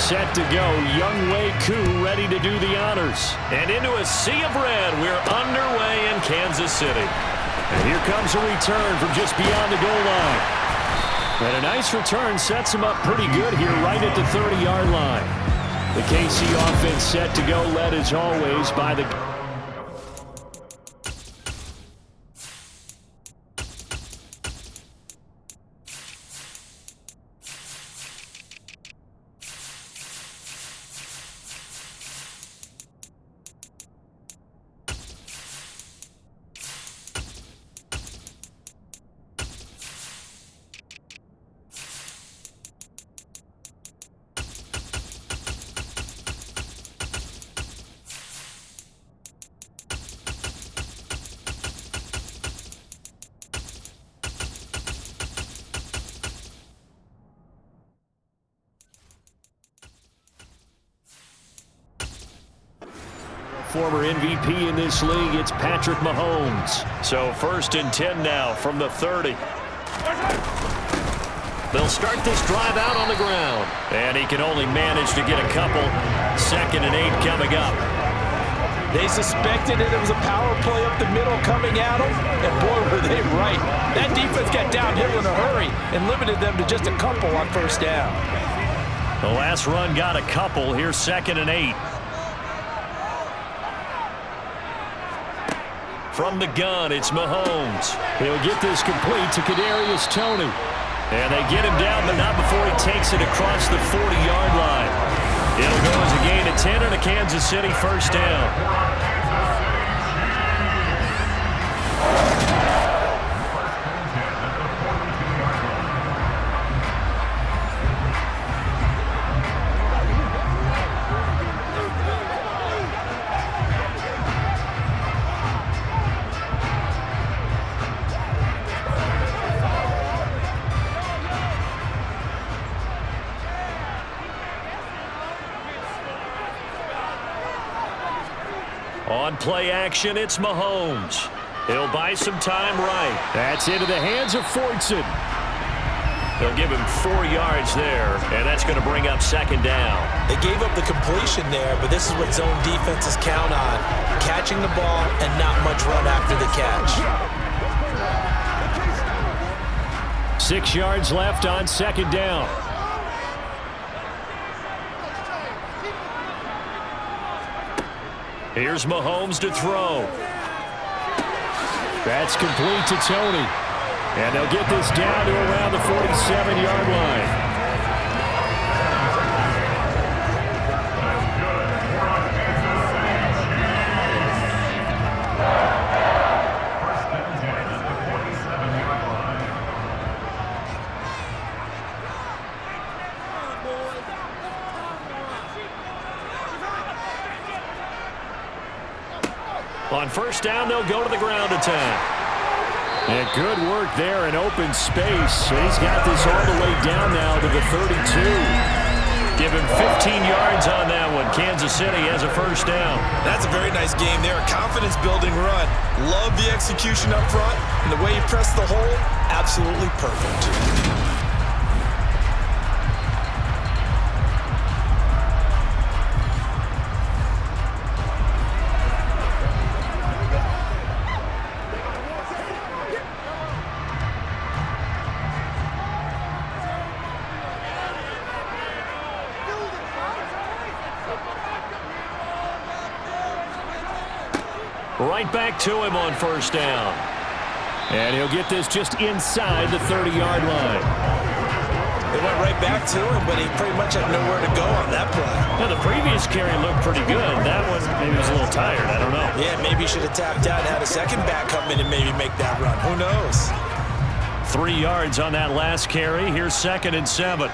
set to go. Young Wei Koo ready to do the honors. And into a sea of red, we're underway in Kansas City. And here comes a return from just beyond the goal line. And a nice return sets him up pretty good here right at the 30-yard line. The KC offense set to go, led as always by the... Former MVP in this league, it's Patrick Mahomes. So 1st and 10 now from the 30. They'll start this drive out on the ground. And he can only manage to get a couple. 2nd and 8 coming up. They suspected it was a power play up the middle coming at them. And boy, were they right. That defense got downhill in a hurry and limited them to just a couple on 1st down. The last run got a couple. Here's 2nd and 8. From the gun, it's Mahomes. He'll get this complete to Kadarius Toney. And they get him down, but not before he takes it across the 40-yard line. It'll go as a gain of 10 and a Kansas City 1st down. On play action, it's Mahomes. He'll buy some time right. That's into the hands of Fortson. They'll give him 4 yards there, and that's going to bring up 2nd down. They gave up the completion there, but this is what zone defenses count on. Catching the ball and not much run after the catch. 6 yards left on 2nd down. Here's Mahomes to throw. That's complete to Toney. And they'll get this down to around the 47-yard line. On 1st down, they'll go to the ground attack. And good work there in open space. He's got this all the way down now to the 32. Give him 15 yards on that one. Kansas City has a 1st down. That's a very nice game there. A confidence-building run. Love the execution up front. And the way he pressed the hole, absolutely perfect. Right back to him on 1st down. And he'll get this just inside the 30-yard line. They went right back to him, but he pretty much had nowhere to go on that play. Now, the previous carry looked pretty good. That one, maybe he was a little tired. I don't know. Yeah, maybe he should have tapped out and had a second back come in and maybe make that run. Who knows? 3 yards on that last carry. Here's 2nd and 7.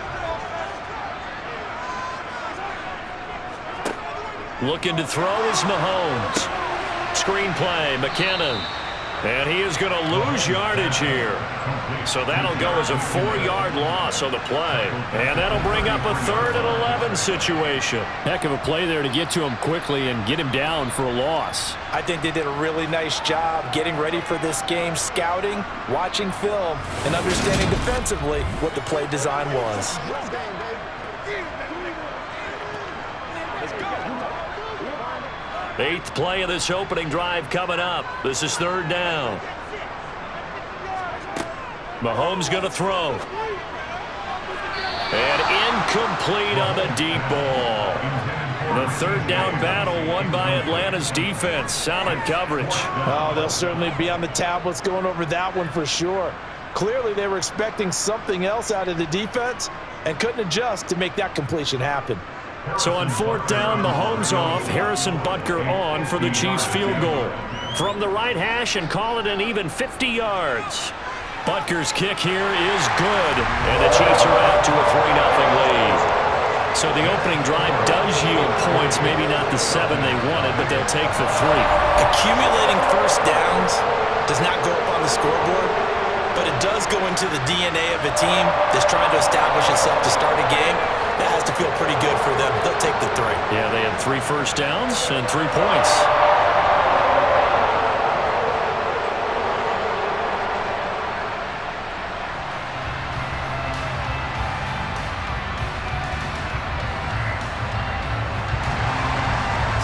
Looking to throw is Mahomes. Screen play, McKinnon. And he is going to lose yardage here. So that'll go as a 4-yard loss on the play. And that'll bring up a 3rd and 11 situation. Heck of a play there to get to him quickly and get him down for a loss. I think they did a really nice job getting ready for this game, scouting, watching film, and understanding defensively what the play design was. Eighth play of this opening drive coming up. This is third down. Mahomes going to throw. And incomplete on the deep ball. The third down battle won by Atlanta's defense. Solid coverage. Oh, they'll certainly be on the tablets going over that one for sure. Clearly they were expecting something else out of the defense and couldn't adjust to make that completion happen. So on fourth down, Mahomes off, Harrison Butker on for the Chiefs field goal. From the right hash and call it an even 50 yards. Butker's kick here is good, and the Chiefs are out to a 3-0 lead. So the opening drive does yield points, maybe not the 7 they wanted, but they'll take the 3. Accumulating first downs does not go up on the scoreboard, but it does go into the DNA of a team that's trying to establish itself to start a game. That has to feel pretty good for them. They'll take the 3. Yeah, they had 3 first downs and 3 points.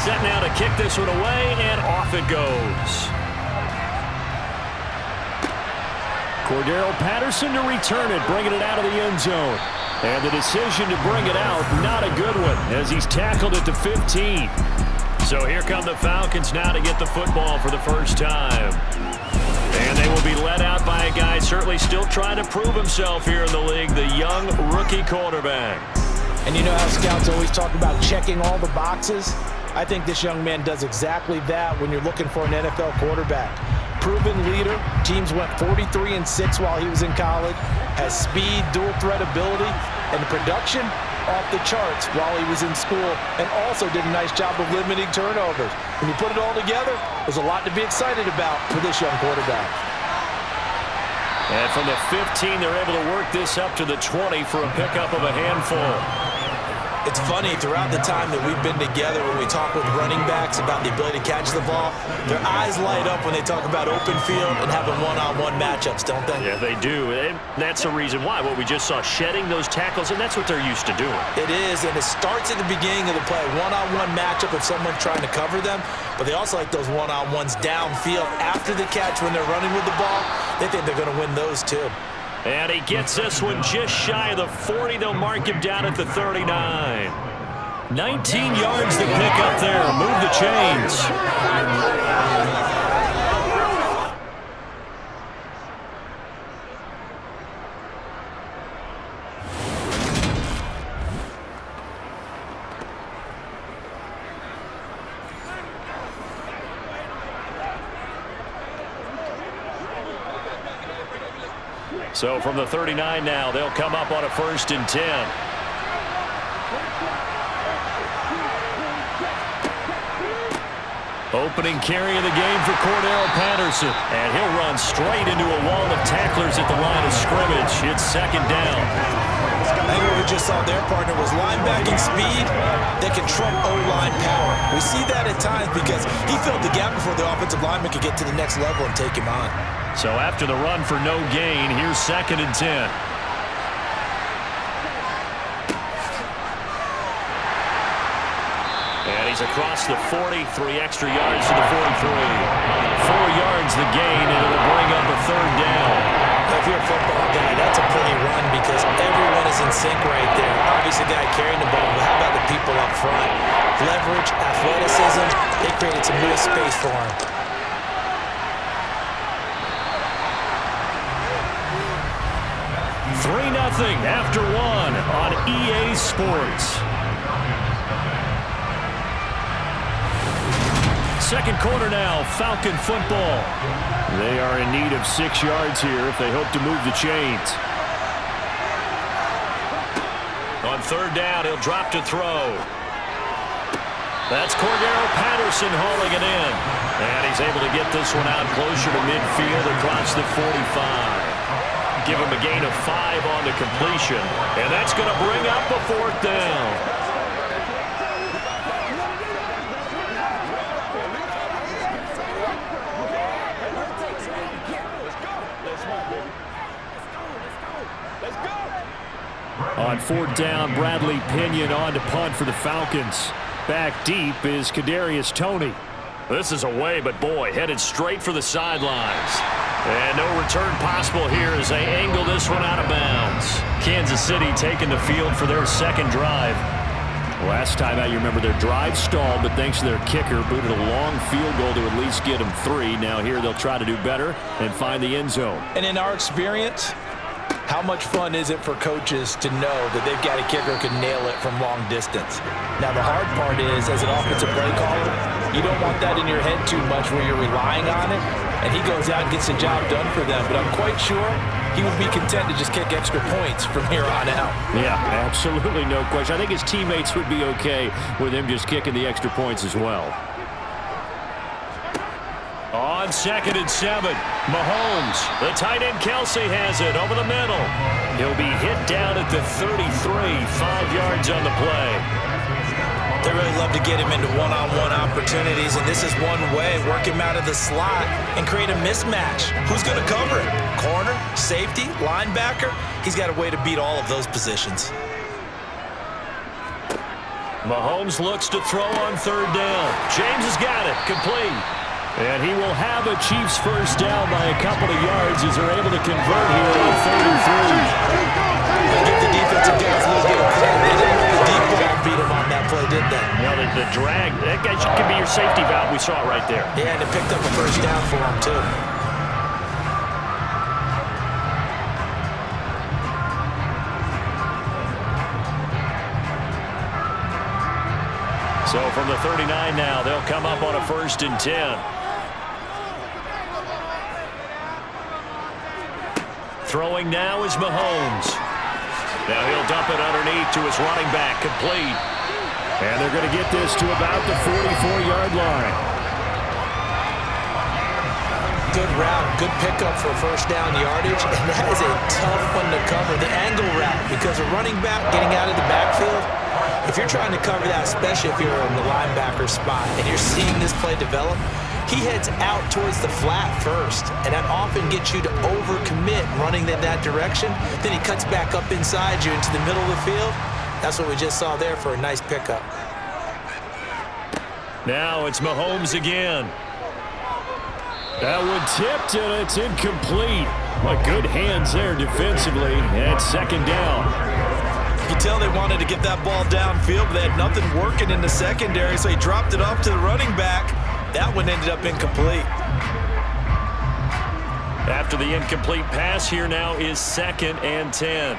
Set now to kick this one away, and off it goes. Cordero Patterson to return it, bringing it out of the end zone. And the decision to bring it out, not a good one, as he's tackled at the 15. So here come the Falcons now to get the football for the first time. And they will be led out by a guy certainly still trying to prove himself here in the league, the young rookie quarterback. And you know how scouts always talk about checking all the boxes? I think this young man does exactly that when you're looking for an NFL quarterback. Proven leader. Teams went 43-6 while he was in college. Has speed, dual threat ability, and the production off the charts while he was in school, and also did a nice job of limiting turnovers. When you put it all together, there's a lot to be excited about for this young quarterback. And from the 15, they're able to work this up to the 20 for a pickup of a handful. It's funny, throughout the time that we've been together, when we talk with running backs about the ability to catch the ball, their eyes light up when they talk about open field and having one-on-one matchups, don't they? Yeah, they do. And that's the reason why. What we just saw, shedding those tackles, and that's what they're used to doing. It is, and it starts at the beginning of the play. One-on-one matchup if someone's trying to cover them, but they also like those one-on-ones downfield after the catch when they're running with the ball. They think they're going to win those too. And he gets this one just shy of the 40. They'll mark him down at the 39. 19 yards to pick up there. Move the chains. So from the 39 now, they'll come up on a 1st and 10. Opening carry of the game for Cordero Patterson. And he'll run straight into a wall of tacklers at the line of scrimmage. It's 2nd down. I think what we just saw their partner was linebacking speed that can trump O-line power. We see that at times because he filled the gap before the offensive lineman could get to the next level and take him on. So after the run for no gain, here's 2nd and 10. And he's across the 40, 3 extra yards to the 43. 4 yards the gain, and it'll bring up a 3rd down. If you're a football guy, that's a pretty run because everyone is in sync right there. Obviously, the guy carrying the ball, but how about the people up front? Leverage, athleticism, they created some real space for him. Nothing after 1 on EA Sports. 2nd quarter now, Falcon football. They are in need of 6 yards here if they hope to move the chains. On 3rd down, he'll drop to throw. That's Cordero Patterson hauling it in. And he's able to get this one out closer to midfield across the 45. Give him a gain of 5 on the completion. And that's going to bring up a 4th down. On 4th down, Bradley Pinion on to punt for the Falcons. Back deep is Kadarius Toney. This is away, but boy, headed straight for the sidelines. And no return possible here as they angle this one out of bounds. Kansas City taking the field for their second drive. Last time out, you remember their drive stalled, but thanks to their kicker, booted a long field goal to at least get them 3. Now here they'll try to do better and find the end zone. And in our experience, how much fun is it for coaches to know that they've got a kicker who can nail it from long distance? Now, the hard part is, as an offensive play caller, you don't want that in your head too much where you're relying on it, and he goes out and gets the job done for them. But I'm quite sure he would be content to just kick extra points from here on out. Yeah, absolutely no question. I think his teammates would be okay with him just kicking the extra points as well. On 2nd and 7, Mahomes. The tight end Kelsey has it over the middle. He'll be hit down at the 33, 5 yards on the play. They really love to get him into one-on-one opportunities, and this is one way. Work him out of the slot and create a mismatch. Who's going to cover it? Corner, safety, linebacker? He's got a way to beat all of those positions. Mahomes looks to throw on 3rd down. James has got it, complete. And he will have a Chiefs first down by a couple of yards as they're able to convert here on 3rd and 3. They give the defensive guys a little bit of credit. They didn't let the deep ball beat him on that play, did they? No, the drag, that guy could be your safety valve. We saw it right there. Yeah, and it picked up a first down for him, too. So from the 39 now, they'll come up on a 1st and 10. Throwing now is Mahomes. Now he'll dump it underneath to his running back, complete. And they're going to get this to about the 44-yard line. Good route, good pickup for first down yardage, and that is a tough one to cover. The angle route, because a running back getting out of the backfield, if you're trying to cover that, especially if you're in the linebacker spot and you're seeing this play develop, he heads out towards the flat first, and that often gets you to overcommit running in that direction. Then he cuts back up inside you into the middle of the field. That's what we just saw there for a nice pickup. Now it's Mahomes again. That one tipped, and it's incomplete. But good hands there defensively, and 2nd down. You can tell they wanted to get that ball downfield, but they had nothing working in the secondary, so he dropped it off to the running back. That one ended up incomplete. After the incomplete pass, here now is 2nd and 10.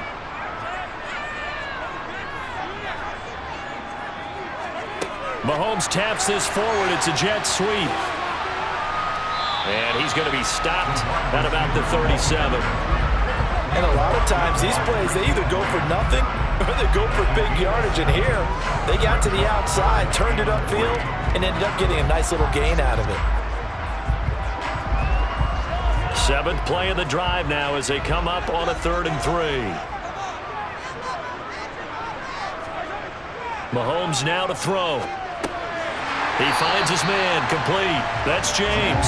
Mahomes taps this forward. It's a jet sweep. And he's going to be stopped at about the 37. And a lot of times, these plays, they either go for nothing or they go for big yardage. And here, they got to the outside, turned it upfield, and ended up getting a nice little gain out of it. 7th play of the drive now as they come up on a 3rd and 3. Mahomes now to throw. He finds his man, complete. That's James.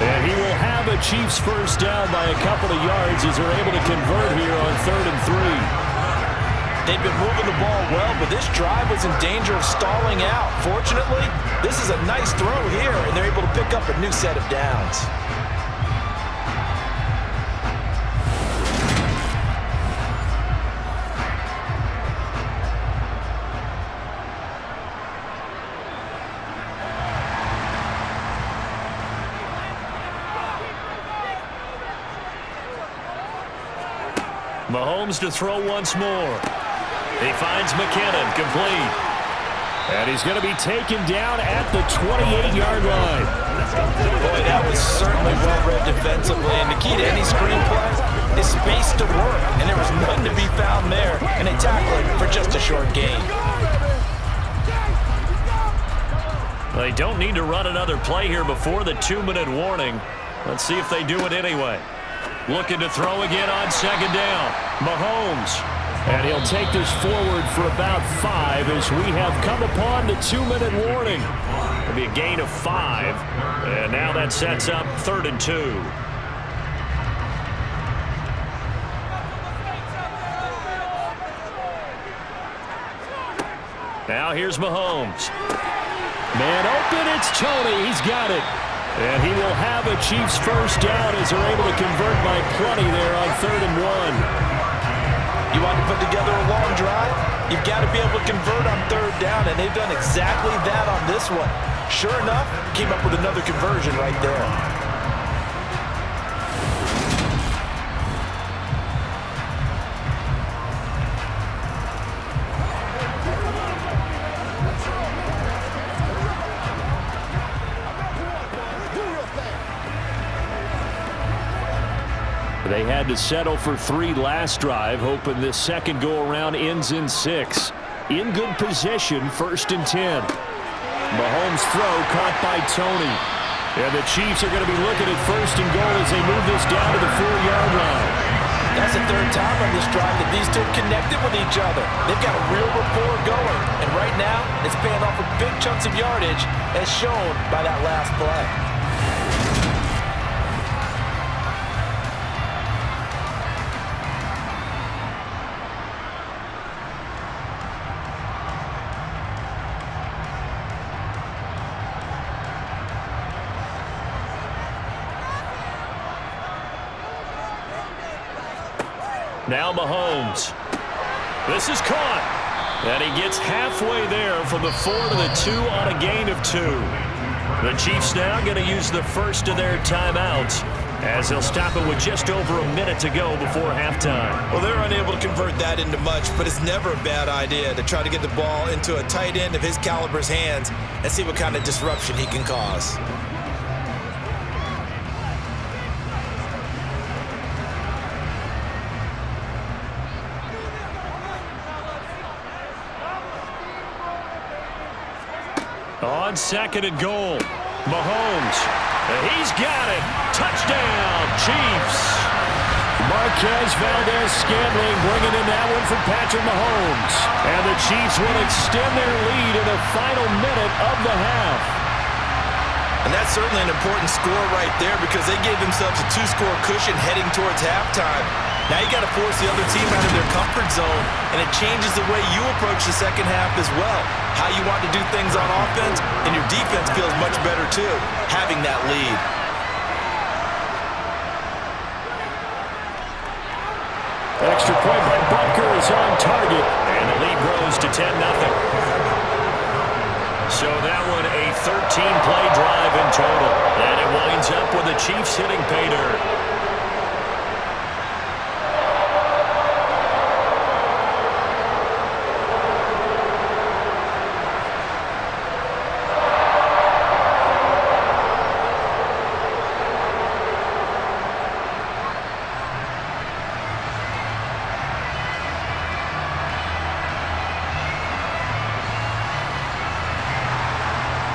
And he will have a Chiefs first down by a couple of yards as they're able to convert here on 3rd and 3. They've been moving the ball well, but this drive was in danger of stalling out. Fortunately, this is a nice throw here, and they're able to pick up a new set of downs. Mahomes to throw once more. He finds McKinnon, complete. And he's going to be taken down at the 28-yard line. Boy, that was certainly well-read defensively. And the key to any screenplay is space to work. And there was none to be found there. And they tackle it for just a short gain. They don't need to run another play here before the 2-minute warning. Let's see if they do it anyway. Looking to throw again on 2nd down. Mahomes. And he'll take this forward for about 5 as we have come upon the 2-minute warning. It'll be a gain of 5. And now that sets up 3rd and 2. Now here's Mahomes. Man open, it's Tony. He's got it. And he will have a Chiefs first down as they're able to convert by plenty there on 3rd and 1. You want to put together a long drive? You've got to be able to convert on 3rd down, and they've done exactly that on this one. Sure enough, came up with another conversion right there. They had to settle for 3 last drive, hoping this second go-around ends in 6. In good position, 1st and 10. Mahomes' throw caught by Tony. And the Chiefs are going to be looking at 1st and goal as they move this down to the 4-yard line. That's the 3rd time on this drive that these two connected with each other. They've got a real rapport going. And right now, it's paying off with big chunks of yardage, as shown by that last play. Now Mahomes. This is caught. And he gets halfway there from the 4 to the 2 on a gain of 2. The Chiefs now going to use the first of their timeouts as they'll stop it with just over a minute to go before halftime. Well, they're unable to convert that into much, but it's never a bad idea to try to get the ball into a tight end of his caliber's hands and see what kind of disruption he can cause. On 2nd and goal, Mahomes. He's got it. Touchdown, Chiefs. Marquez Valdez-Scantling bringing in that one from Patrick Mahomes. And the Chiefs will extend their lead in the final minute of the half. And that's certainly an important score right there because they gave themselves a 2-score cushion heading towards halftime. Now you got to force the other team out of their comfort zone, and it changes the way you approach the second half as well. How you want to do things on offense, and your defense feels much better too, having that lead. Extra point by Butker is on target, and the lead grows to 10-0. So that one a 13-play drive in total, and it winds up with the Chiefs hitting pay dirt.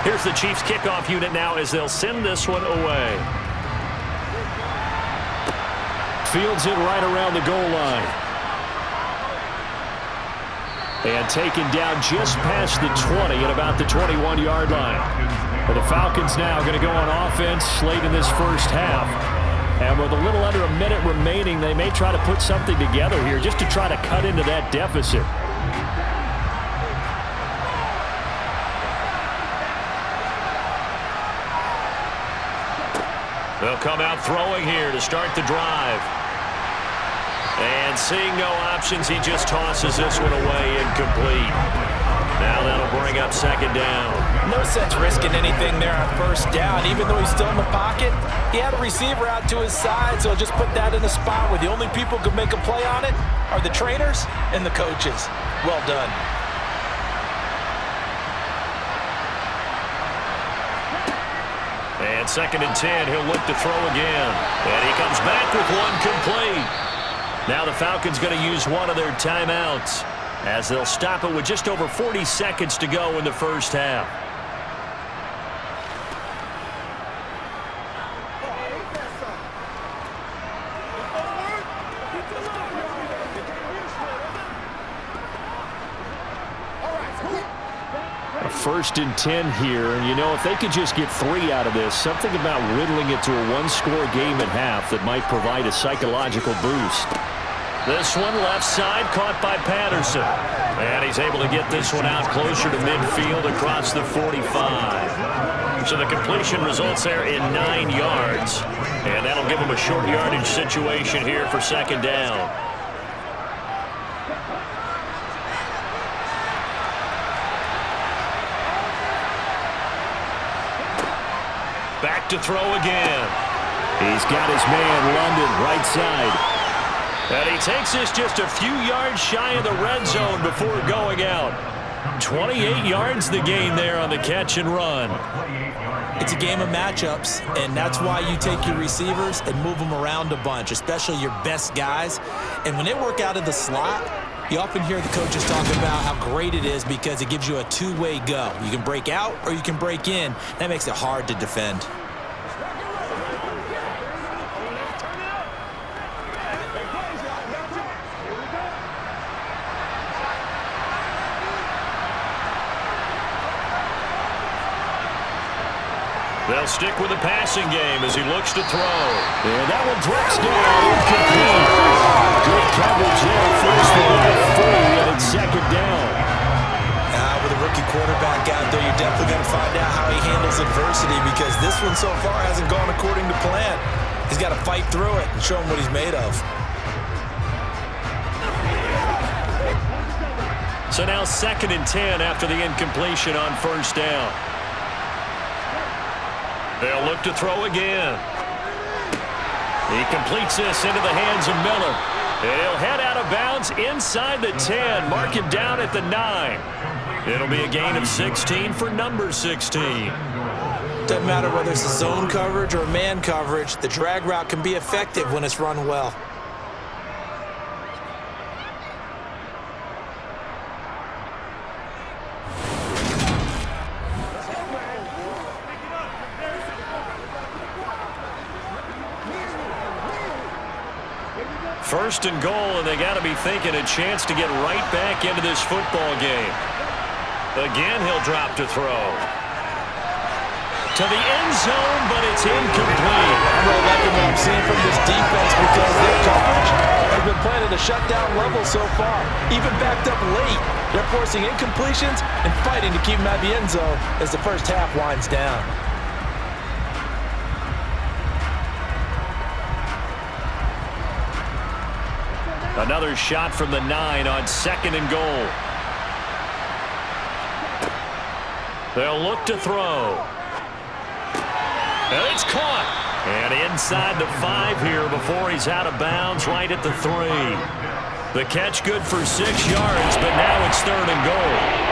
Here's the Chiefs kickoff unit now as they'll send this one away. Fields it right around the goal line. And taken down just past the 20 at about the 21-yard line. Well, the Falcons now going to go on offense late in this first half. And with a little under a minute remaining, they may try to put something together here just to try to cut into that deficit. They'll come out throwing here to start the drive. And seeing no options, he just tosses this one away incomplete. Now that'll bring up 2nd down. No sense risking anything there on 1st down. Even though he's still in the pocket, he had a receiver out to his side, so just put that in a spot where the only people who can make a play on it are the trainers and the coaches. Well done. And 2nd and 10, he'll look to throw again. And he comes back with one complete. Now the Falcons going to use one of their timeouts as they'll stop it with just over 40 seconds to go in the first half. A 1st and 10 here, and you know, if they could just get 3 out of this, something about whittling it to a 1-score game at half that might provide a psychological boost. This one left side caught by Patterson. And he's able to get this one out closer to midfield across the 45. So the completion results there in 9 yards. And that'll give him a short yardage situation here for second down. Back to throw again. He's got his man, London, right side. And he takes this just a few yards shy of the red zone before going out. 28 yards the gain there on the catch and run. It's a game of matchups, and that's why you take your receivers and move them around a bunch, especially your best guys. And when they work out of the slot, you often hear the coaches talk about how great it is because it gives you a two-way go. You can break out or you can break in. That makes it hard to defend. They'll stick with the passing game as he looks to throw. And that one drops down. Incomplete. Good coverage there. First one, 3, and it's second down. With a rookie quarterback out there, you're definitely going to find out how he handles adversity because this one so far hasn't gone according to plan. He's got to fight through it and show him what he's made of. So now 2nd and 10 after the incompletion on first down. They'll look to throw again. He completes this into the hands of Miller. He'll head out of bounds inside the 10, mark him down at the 9. It'll be a gain of 16 for number 16. Doesn't matter whether it's a zone coverage or man coverage, the drag route can be effective when it's run well. First and goal, and they got to be thinking a chance to get right back into this football game. Again, he'll drop to throw. To the end zone, but it's incomplete. I'm really liking what I'm seeing from this defense because their coverage has been playing at a shutdown level so far. Even backed up late, they're forcing incompletions and fighting to keep them out of the end zone as the first half winds down. Another shot from the 9 on 2nd and goal. They'll look to throw. And it's caught. And inside the 5 here before he's out of bounds right at the 3. The catch good for 6 yards, but now it's 3rd and goal.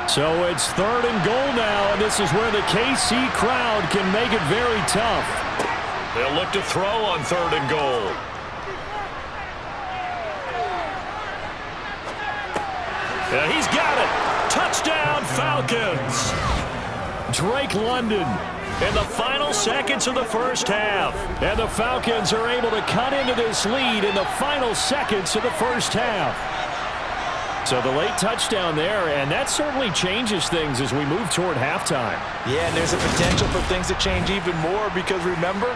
So it's 3rd and goal now, and this is where the KC crowd can make it very tough. They'll look to throw on 3rd and goal. And he's got it. Touchdown, Falcons. Drake London In the final seconds of the first half. And the Falcons are able to cut into this lead in the final seconds of the first half. So the late touchdown there, and that certainly changes things as we move toward halftime. Yeah, and there's a potential for things to change even more because, remember,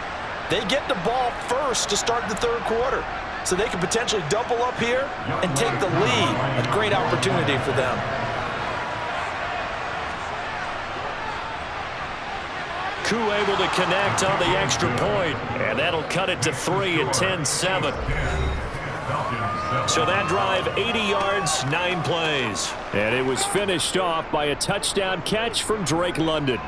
they get the ball first to start the third quarter. So they can potentially double up here and take the lead. A great opportunity for them. Koo able to connect on the extra point, and that'll cut it to 3 at 10-7. So that drive, 80 yards, 9 plays. And it was finished off by a touchdown catch from Drake London.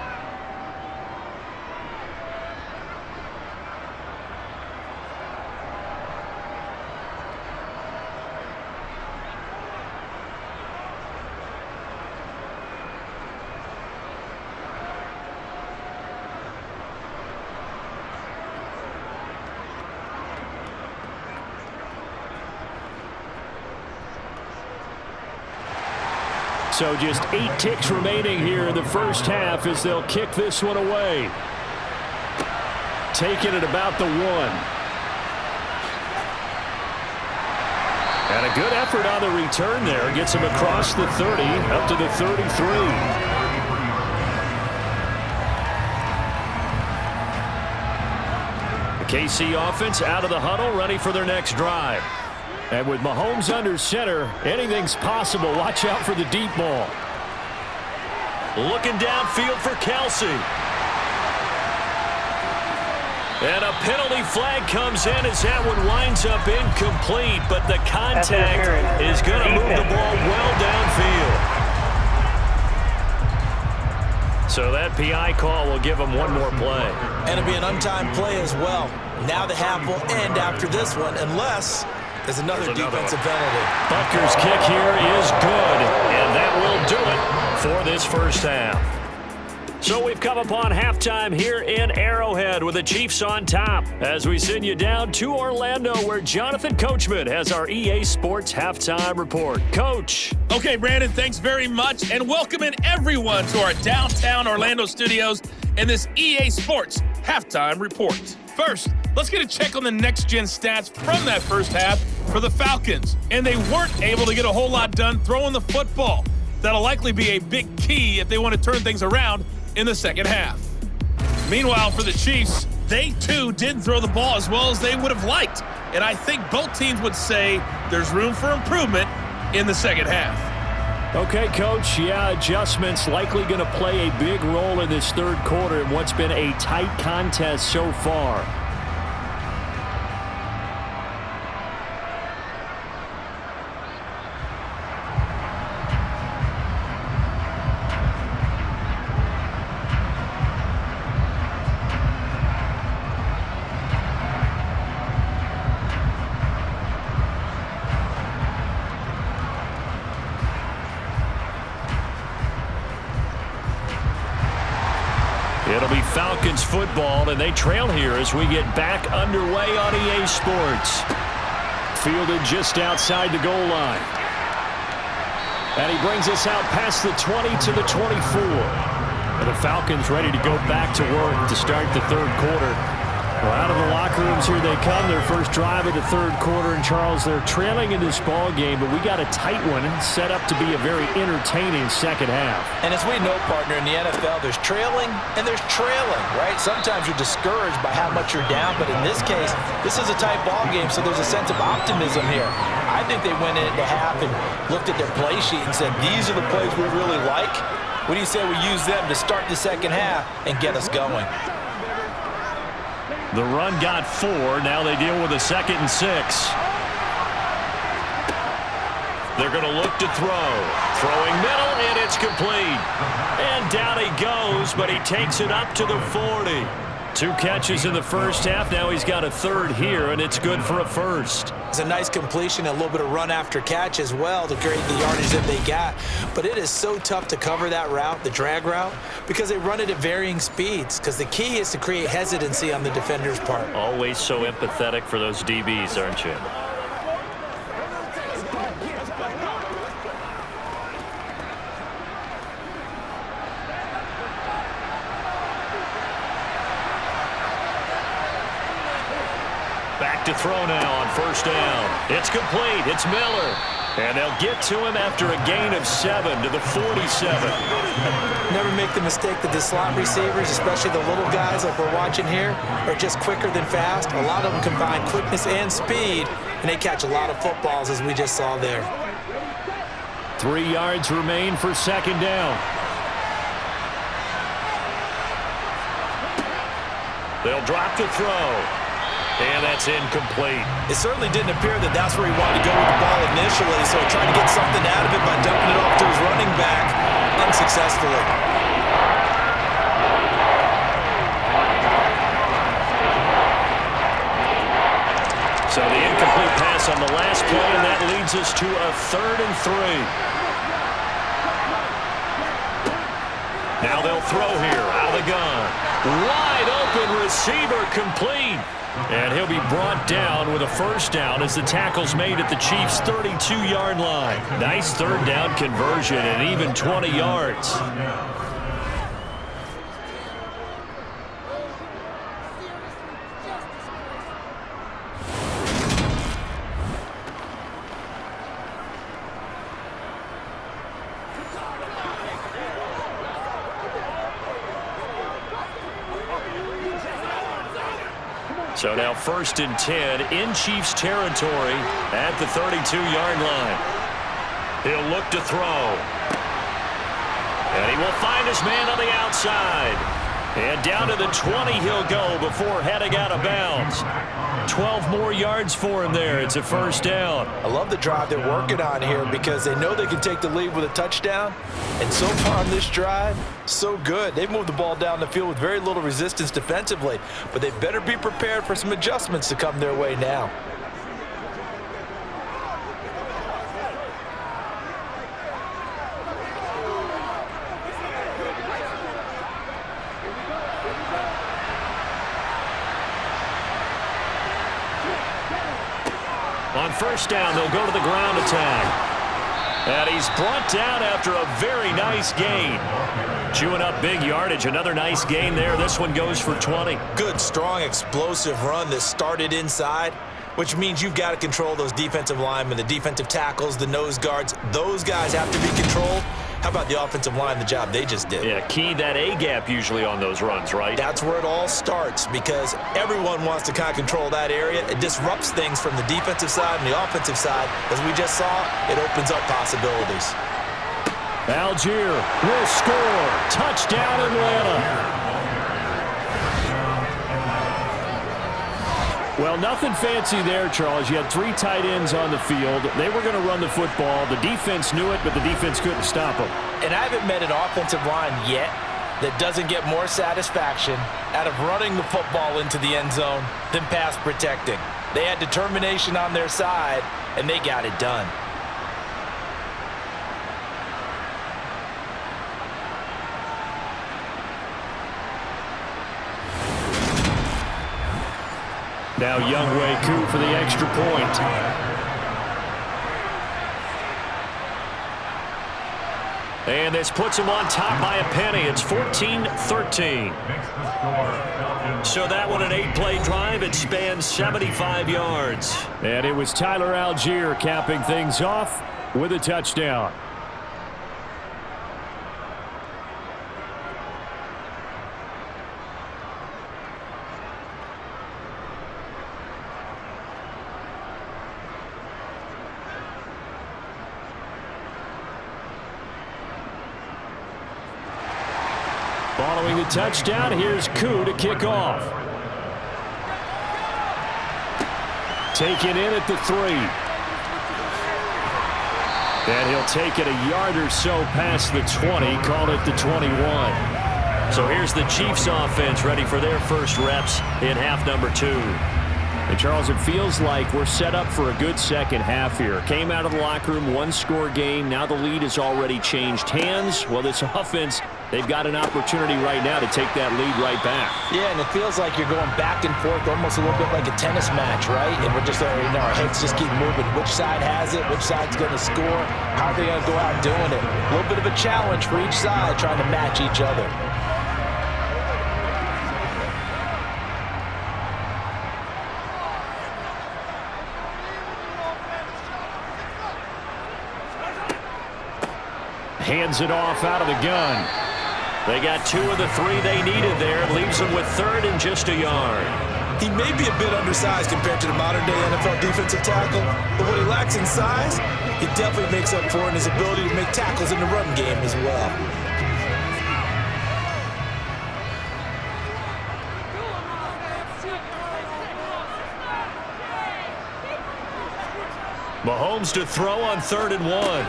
So just 8 ticks remaining here in the first half as they'll kick this one away. Taking it about the 1. And a good effort on the return there. Gets him across the 30, up to the 33. KC offense out of the huddle, ready for their next drive. And with Mahomes under center, anything's possible. Watch out for the deep ball. Looking downfield for Kelsey. And a penalty flag comes in as that one winds up incomplete, but the contact is going to move the ball well downfield. So that PI call will give him one more play. And it'll be an untimed play as well. Now the half will end after this one, unless there's another defensive penalty. Butker's kick here is good, and that will do it for this first half. So we've come upon halftime here in Arrowhead with the Chiefs on top as we send you down to Orlando where Jonathan Coachman has our EA Sports halftime report. Coach. Okay, Brandon, thanks very much, and welcome in everyone to our downtown Orlando studios and this EA Sports halftime report. First, let's get a check on the next-gen stats from that first half for the Falcons, and they weren't able to get a whole lot done throwing the football. That'll likely be a big key if they want to turn things around in the second half. Meanwhile, for the Chiefs, they too didn't throw the ball as well as they would have liked, and I think both teams would say there's room for improvement in the second half. Okay, Coach, adjustments likely going to play a big role in this third quarter in what's been a tight contest so far. It'll be Falcons football, and they trail here as we get back underway on EA Sports. Fielded just outside the goal line. And he brings us out past the 20 to the 24. And the Falcons ready to go back to work to start the third quarter. Well, out of the locker rooms here they come, their first drive of the third quarter. And, Charles, they're trailing in this ball game, but we got a tight one set up to be a very entertaining second half. And as we know, partner, in the NFL, there's trailing and there's trailing, right? Sometimes you're discouraged by how much you're down, but in this case, this is a tight ball game, so there's a sense of optimism here. I think they went into half and looked at their play sheet and said, these are the plays we really like. What do you say we use them to start the second half and get us going? The run got 4. Now they deal with a 2nd and 6. They're going to look to throw. Throwing middle, and it's complete. And down he goes, but he takes it up to the 40. 2 catches in the first half. Now he's got a third here, and it's good for a first. It's a nice completion, a little bit of run after catch as well to create the yardage that they got. But it is so tough to cover that route, the drag route, because they run it at varying speeds. Because the key is to create hesitancy on the defender's part. Always so empathetic for those DBs, aren't you? Back to throw now on first down. It's complete. It's Miller. And they'll get to him after a gain of 7 to the 47. Never make the mistake that the slot receivers, especially the little guys like we're watching here, are just quicker than fast. A lot of them combine quickness and speed, and they catch a lot of footballs, as we just saw there. 3 yards remain for second down. They'll drop to throw. And that's incomplete. It certainly didn't appear that that's where he wanted to go with the ball initially, so he tried to get something out of it by dumping it off to his running back unsuccessfully. So the incomplete pass on the last play, and that leads us to a 3rd and 3. Now they'll throw here, out of the gun. Wide open receiver, complete. And he'll be brought down with a first down as the tackle's made at the Chiefs' 32-yard line. Nice third down conversion and even 20 yards. So now 1st and 10 in Chiefs territory at the 32-yard line. He'll look to throw. And he will find his man on the outside. And down to the 20 he'll go before heading out of bounds. 12 more yards for him there. It's a 1st down. I love the drive they're working on here because they know they can take the lead with a touchdown. And so far on this drive, so good. They've moved the ball down the field with very little resistance defensively. But they better be prepared for some adjustments to come their way now. On 1st down, they'll go to the ground attack. And he's brought down after a very nice gain. Chewing up big yardage. Another nice gain there. This one goes for 20. Good, strong, explosive run that started inside, which means you've got to control those defensive linemen, the defensive tackles, the nose guards. Those guys have to be controlled. How about the offensive line, the job they just did? Yeah, key that A-gap usually on those runs, right? That's where it all starts because everyone wants to kind of control that area. It disrupts things from the defensive side and the offensive side. As we just saw, it opens up possibilities. Algier will score. Touchdown, Atlanta. Well, nothing fancy there, Charles. You had 3 tight ends on the field. They were going to run the football. The defense knew it, but the defense couldn't stop them. And I haven't met an offensive line yet that doesn't get more satisfaction out of running the football into the end zone than pass protecting. They had determination on their side, and they got it done. Now Younghoe Koo for the extra point. And this puts him on top by a penny. It's 14-13. So that one an 8-play drive. It spans 75 yards. And it was Tyler Algier capping things off with a touchdown. Following the touchdown, here's Koo to kick off. Taken in at the 3. And he'll take it a yard or so past the 20, call it the 21. So here's the Chiefs offense ready for their first reps in half number 2. And Charles, it feels like we're set up for a good second half here. Came out of the locker room, 1-score game. Now the lead has already changed hands. Well, this offense, they've got an opportunity right now to take that lead right back. Yeah, and it feels like you're going back and forth almost a little bit like a tennis match, right? And we're just, our heads just keep moving. Which side has it? Which side's going to score? How are they going to go out doing it? A little bit of a challenge for each side trying to match each other. Hands it off out of the gun. They got 2 of the 3 they needed there. Leaves them with 3rd and just a yard. He may be a bit undersized compared to the modern-day NFL defensive tackle, but what he lacks in size, he definitely makes up for in his ability to make tackles in the run game as well. Mahomes to throw on 3rd and 1.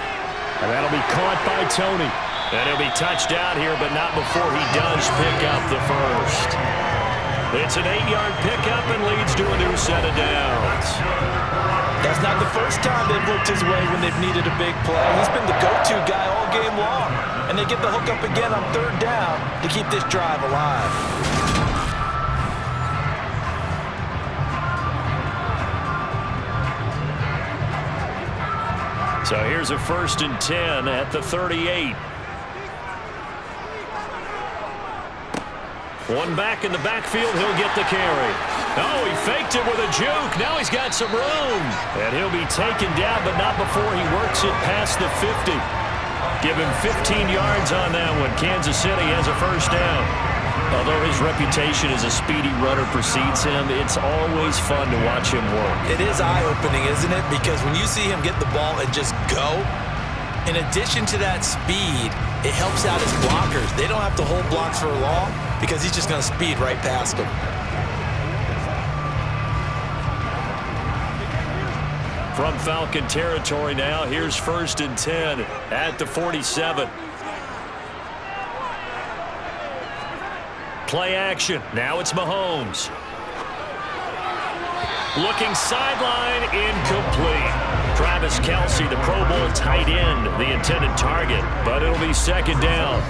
And that'll be caught by Tony. And he'll be touched down here, but not before he does pick up the first. It's an 8-yard pickup and leads to a new set of downs. That's not the first time they've looked his way when they've needed a big play. He's been the go-to guy all game long. And they get the hook up again on 3rd down to keep this drive alive. So here's a 1st and 10 at the 38. One back in the backfield, he'll get the carry. Oh, he faked it with a juke. Now he's got some room. And he'll be taken down, but not before he works it past the 50. Give him 15 yards on that one. Kansas City has a 1st down. Although his reputation as a speedy runner precedes him, it's always fun to watch him work. It is eye-opening, isn't it? Because when you see him get the ball and just go, in addition to that speed, it helps out his blockers. They don't have to hold blocks for long because he's just going to speed right past them. From Falcon territory now, here's 1st and 10 at the 47. Play action. Now it's Mahomes. Looking sideline, incomplete. Travis Kelce, the Pro Bowl tight end, the intended target, but it'll be 2nd down.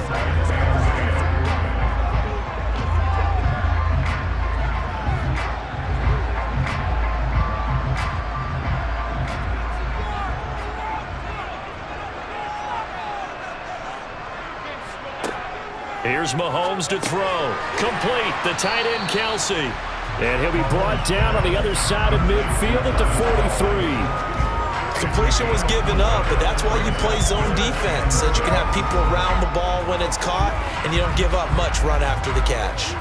Here's Mahomes to throw. Complete, the tight end Kelce. And he'll be brought down on the other side of midfield at the 43. Completion was given up, but that's why you play zone defense, so that you can have people around the ball when it's caught, and you don't give up much run after the catch.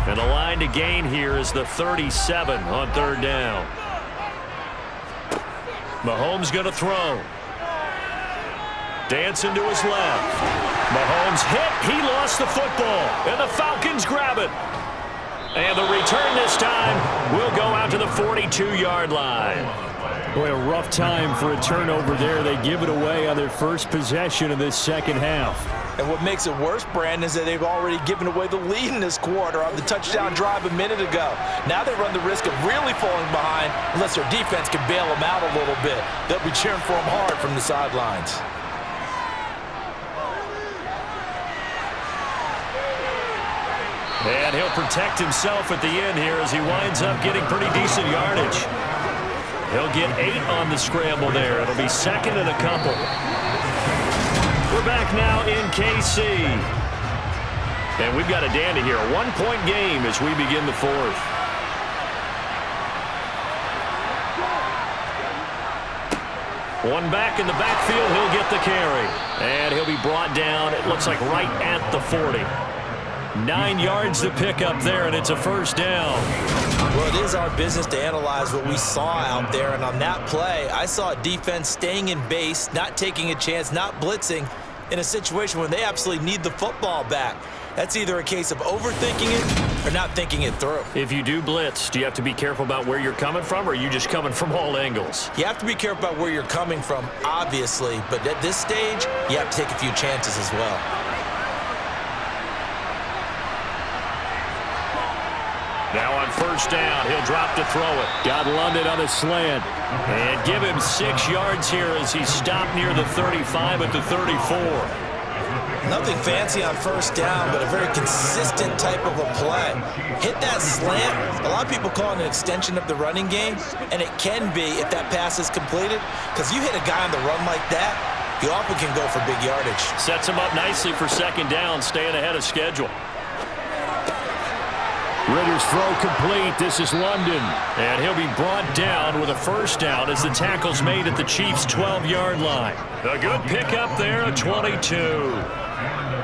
And the line to gain here is the 37 on 3rd down. Mahomes going to throw. Dancing to his left. Mahomes hit. He lost the football, and the Falcons grab it. And the return this time will go out to the 42-yard line. Boy, a rough time for a turnover there. They give it away on their first possession of this second half. And what makes it worse, Brandon, is that they've already given away the lead in this quarter on the touchdown drive a minute ago. Now they run the risk of really falling behind unless their defense can bail them out a little bit. They'll be cheering for them hard from the sidelines. And he'll protect himself at the end here as he winds up getting pretty decent yardage. He'll get 8 on the scramble there. It'll be 2nd and a couple. We're back now in KC. And we've got a dandy here. A 1-point game as we begin the 4th. One back in the backfield. He'll get the carry. And he'll be brought down, it looks like, right at the 40. 9 yards to pick up there, and it's a 1st down. Well, it is our business to analyze what we saw out there, and on that play, I saw a defense staying in base, not taking a chance, not blitzing, in a situation where they absolutely need the football back. That's either a case of overthinking it or not thinking it through. If you do blitz, do you have to be careful about where you're coming from, or are you just coming from all angles? You have to be careful about where you're coming from, obviously, but at this stage, you have to take a few chances as well. Now on 1st down, he'll drop to throw it. Got London on a slant. And give him 6 yards here as he stopped near the 35 at the 34. Nothing fancy on 1st down, but a very consistent type of a play. Hit that slant. A lot of people call it an extension of the running game, and it can be if that pass is completed, because you hit a guy on the run like that, you often can go for big yardage. Sets him up nicely for 2nd down, staying ahead of schedule. Ritter's throw complete. This is London. And he'll be brought down with a 1st down as the tackle's made at the Chiefs' 12-yard line. A good pickup there at 22.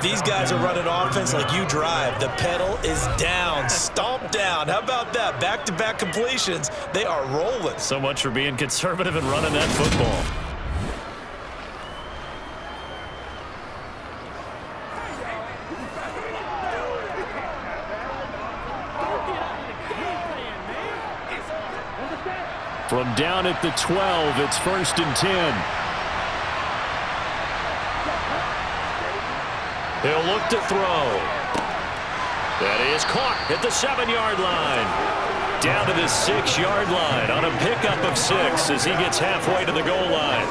These guys are running offense like you drive. The pedal is down, stomped down. How about that? Back-to-back completions. They are rolling. So much for being conservative and running that football. From down at the 12, it's 1st and 10. He'll look to throw. That is caught at the 7-yard line. Down to the 6-yard line on a pickup of 6 as he gets halfway to the goal line.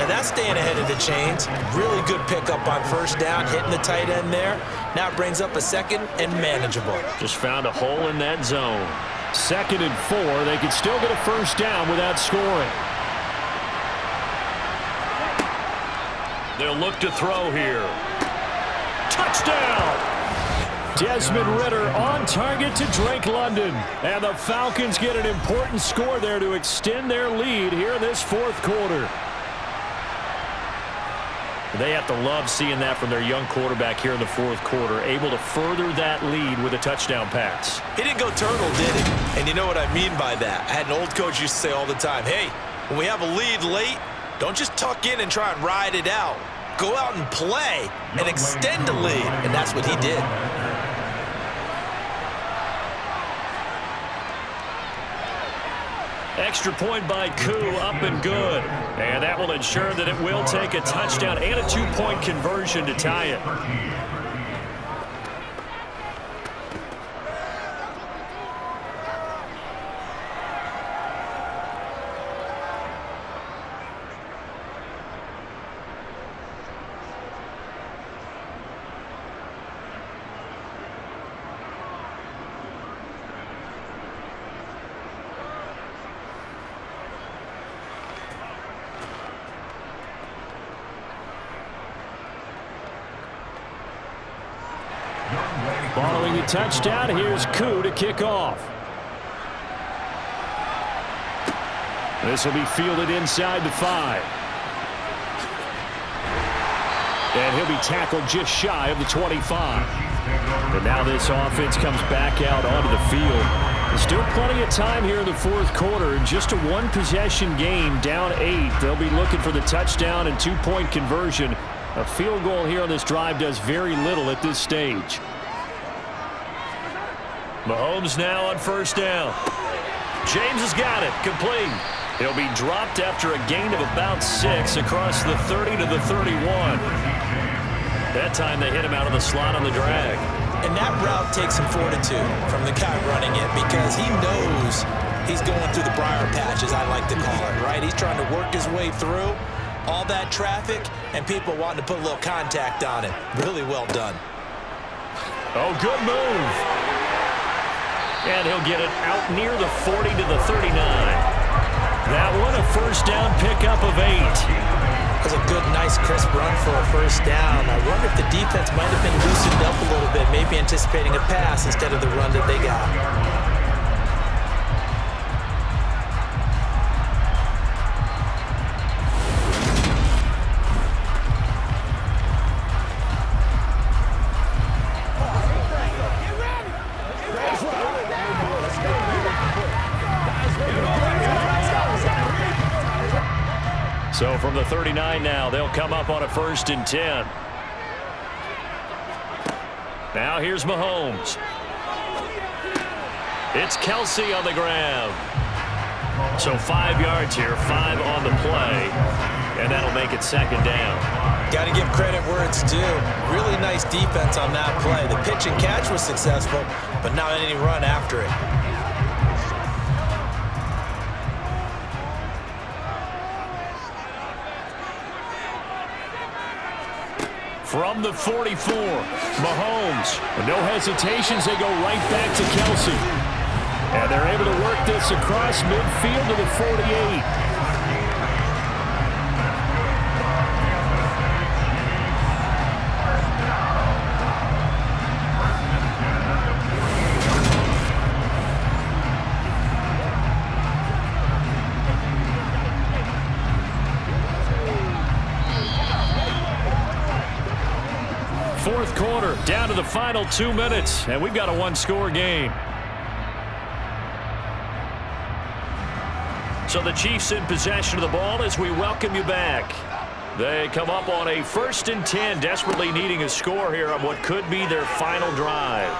Now that's staying ahead of the chains. Really good pickup on 1st down, hitting the tight end there. Now it brings up a 2nd and manageable. Just found a hole in that zone. 2nd and 4. They could still get a 1st down without scoring. They'll look to throw here. Touchdown! Desmond Ridder on target to Drake London. And the Falcons get an important score there to extend their lead here in this 4th quarter. They have to love seeing that from their young quarterback here in the fourth quarter, able to further that lead with a touchdown pass. He didn't go turtle, did he? And you know what I mean by that. I had an old coach used to say all the time, hey, when we have a lead late, don't just tuck in and try and ride it out. Go out and play and extend the lead. And that's what he did. Extra point by Koo, up and good. And that will ensure that it will take a touchdown and a 2-point conversion to tie it. Following the touchdown, here's Koo to kick off. This will be fielded inside the 5. And he'll be tackled just shy of the 25. And now this offense comes back out onto the field. There's still plenty of time here in the fourth quarter. Just a one-possession game, down 8. They'll be looking for the touchdown and 2-point conversion. A field goal here on this drive does very little at this stage. Mahomes now on first down. James has got it, complete. He'll be dropped after a gain of about 6 across the 30 to the 31. That time they hit him out of the slot on the drag. And that route takes some fortitude from the guy running it because he knows he's going through the briar patch, as I like to call it, right? He's trying to work his way through all that traffic and people wanting to put a little contact on it. Really well done. Oh, good move. And he'll get it out near the 40 to the 39. That one a first down pickup of 8. That was a good, nice, crisp run for a first down. I wonder if the defense might have been loosened up a little bit, maybe anticipating a pass instead of the run that they got. So from the 39 now, they'll come up on a 1st and 10. Now here's Mahomes. It's Kelsey on the ground. So 5 yards here, 5 on the play, and that'll make it 2nd down. Got to give credit where it's due. Really nice defense on that play. The pitch and catch was successful, but not any run after it. From the 44, Mahomes. No hesitations, they go right back to Kelsey. And they're able to work this across midfield to the 48. Fourth quarter, down to the final 2 minutes, and we've got a one-score game. So the Chiefs in possession of the ball as we welcome you back. They come up on a 1st and 10, desperately needing a score here on what could be their final drive.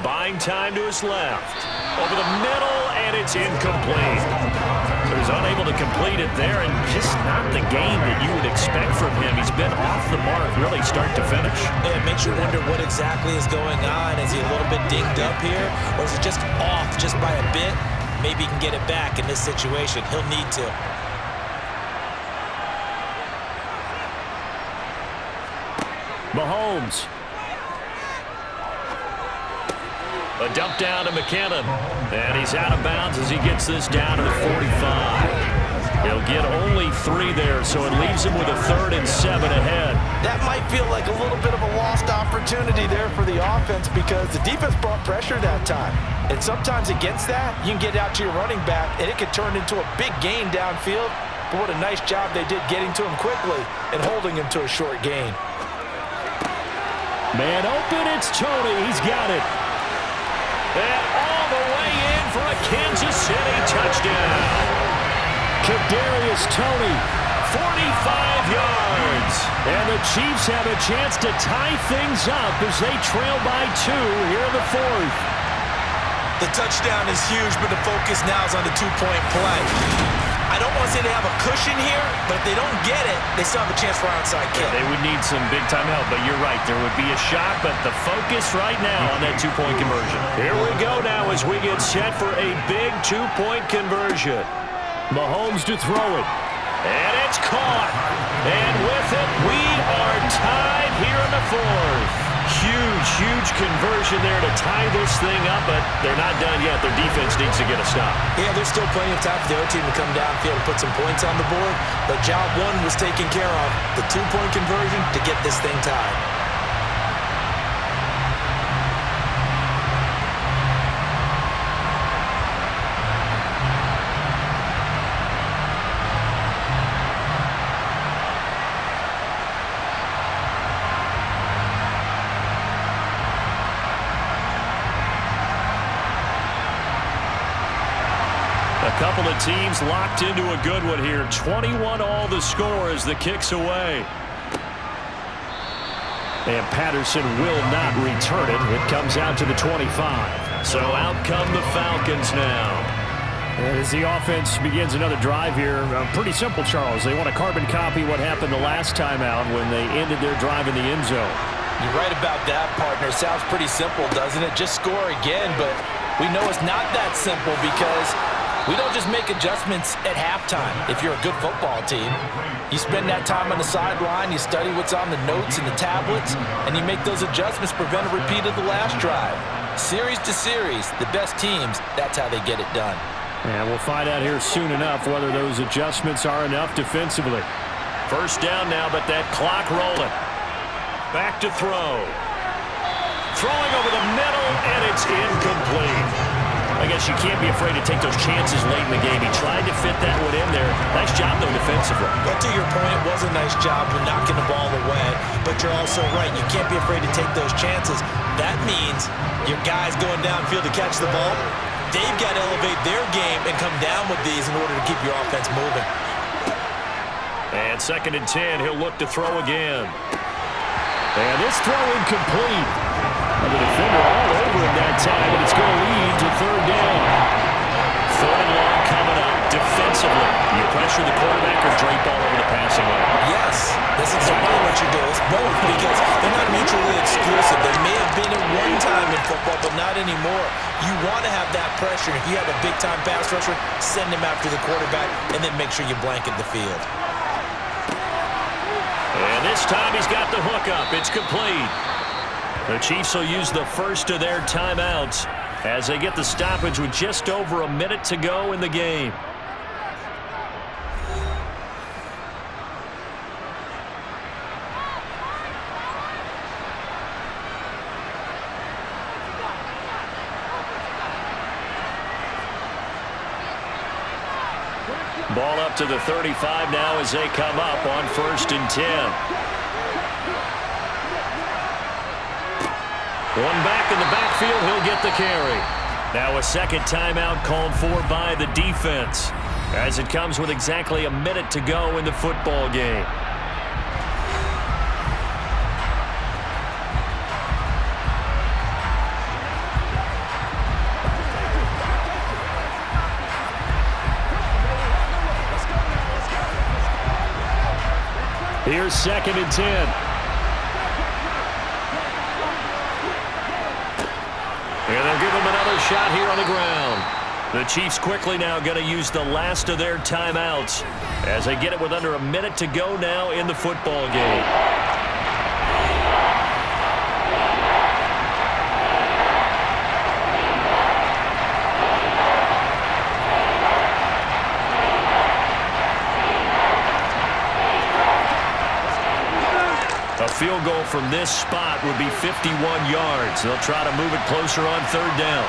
Buying time to his left. Over the middle, and it's incomplete. So he's unable to complete it there, and just not the game that you would expect from him. He's been off the mark, really start to finish. Yeah, it makes you wonder what exactly is going on. Is he a little bit dinged up here, or is it just off just by a bit? Maybe he can get it back in this situation. He'll need to. Mahomes. A dump down to McKinnon. And he's out of bounds as he gets this down to the 45. He'll get only 3 there, so it leaves him with a 3rd and 7 ahead. That might feel like a little bit of a lost opportunity there for the offense because the defense brought pressure that time. And sometimes against that, you can get out to your running back, and it could turn into a big gain downfield. but what a nice job they did getting to him quickly and holding him to a short gain. Man open, it's Tony. He's got it. And all the way in for a Kansas City touchdown. Kadarius Toney, 45 yards. and the Chiefs have a chance to tie things up as they trail by 2 here in the 4th. The touchdown is huge, but the focus now is on the two-point play. I don't want to say they have a cushion here, but if they don't get it, they still have a chance for onside kick. They would need some big-time help, but you're right. There would be a shot, but the focus right now on that two-point conversion. Here we go now as we get set for a big two-point conversion. Mahomes to throw it. And it's caught. And with it, we are tied here in the 4th. Huge conversion there to tie this thing up, but they're not done yet. Their defense needs to get a stop. Yeah, there's still plenty of time for the other team to come downfield and put some points on the board, but job 1 was taken care of. The two-point conversion to get this thing tied. A couple of teams locked into a good one here. 21 all the score as the kick's away. And Patterson will not return it. It comes out to the 25. So out come the Falcons now. And as the offense begins another drive here, pretty simple, Charles. They want to carbon copy what happened the last time out when they ended their drive in the end zone. You're right about that, partner. Sounds pretty simple, doesn't it? Just score again, but we know it's not that simple because we don't just make adjustments at halftime. If you're a good football team, you spend that time on the sideline, you study what's on the notes and the tablets, and you make those adjustments, prevent a repeat of the last drive. Series to series, the best teams, that's how they get it done. And we'll find out here soon enough whether those adjustments are enough defensively. First down now, but that clock rolling. Back to throw. Throwing over the middle, and it's incomplete. I guess you can't be afraid to take those chances late in the game. He tried to fit that one in there. Nice job, though, defensively. But to your point, it was a nice job with knocking the ball away. But you're also right. You can't be afraid to take those chances. That means your guys going downfield to catch the ball, they've got to elevate their game and come down with these in order to keep your offense moving. And 2nd and 10, he'll look to throw again. And this throw incomplete. And the defender all over him that time, and it's going to lead to 3rd down. 3rd and long coming up. Defensively, you pressure the quarterback or drape all over the passing lane? Yes, this is exactly what you do. It's both because they're not mutually exclusive. They may have been at one time in football, but not anymore. You want to have that pressure. If you have a big-time pass rusher, send him after the quarterback, and then make sure you blanket the field. And this time he's got the hook up. It's complete. The Chiefs will use the first of their timeouts as they get the stoppage with just over a minute to go in the game. Ball up to the 35 now as they come up on 1st and 10. One back in the backfield, he'll get the carry. Now a second timeout called for by the defense as it comes with exactly a minute to go in the football game. Here's 2nd and 10. And they'll give him another shot here on the ground. The Chiefs quickly now going to use the last of their timeouts as they get it with under a minute to go now in the football game. A field goal from this spot would be 51 yards. They'll try to move it closer on 3rd down.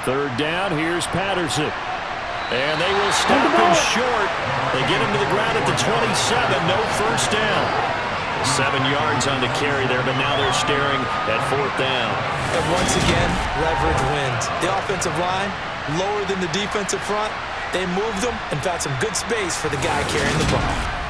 3rd down, here's Patterson. And they will stop him short. They get him to the ground at the 27. No first down. 7 yards on the carry there, but now they're staring at 4th down. And once again, leverage wins. The offensive line, lower than the defensive front. They moved them and found some good space for the guy carrying the ball.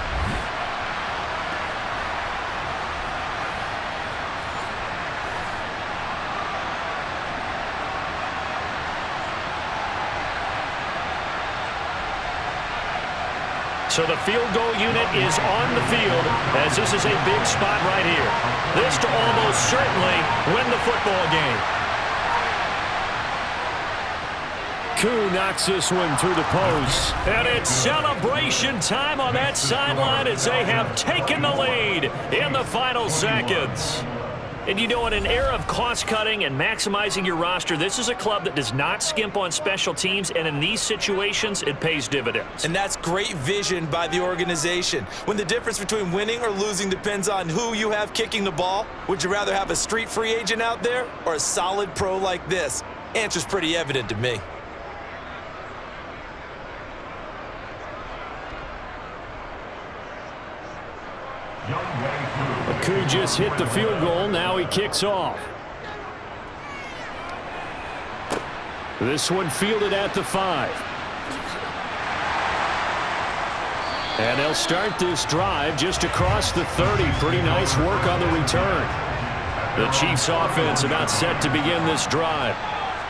So the field goal unit is on the field as this is a big spot right here. This to almost certainly win the football game. Koo knocks this one through the post. And it's celebration time on that sideline as they have taken the lead in the final seconds. And you know, in an era of cost-cutting and maximizing your roster, this is a club that does not skimp on special teams, and in these situations, it pays dividends. And that's great vision by the organization. When the difference between winning or losing depends on who you have kicking the ball, would you rather have a street free agent out there or a solid pro like this? Answer's pretty evident to me. Koo just hit the field goal. Now he kicks off. This one fielded at the 5. And they'll start this drive just across the 30. Pretty nice work on the return. The Chiefs offense about set to begin this drive.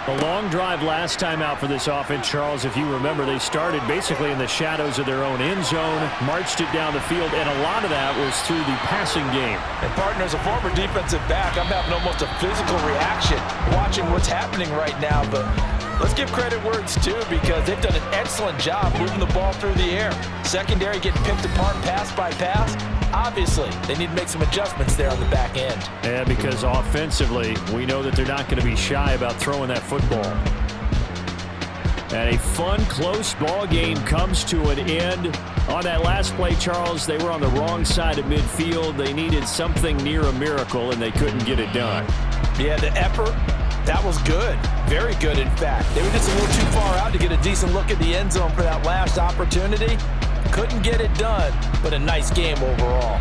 A long drive last time out for this offense, Charles. If you remember, they started basically in the shadows of their own end zone, marched it down the field, and a lot of that was through the passing game. And partner, as a former defensive back, I'm having almost a physical reaction watching what's happening right now. But let's give credit where it's due because they've done an excellent job moving the ball through the air. Secondary getting picked apart pass by pass. Obviously, they need to make some adjustments there on the back end. Yeah, because offensively, we know that they're not going to be shy about throwing that football. And a fun, close ball game comes to an end. On that last play, Charles, they were on the wrong side of midfield. They needed something near a miracle, and they couldn't get it done. Yeah, the effort, that was good. Very good, in fact. They were just a little too far out to get a decent look at the end zone for that last opportunity. Couldn't get it done, but a nice game overall.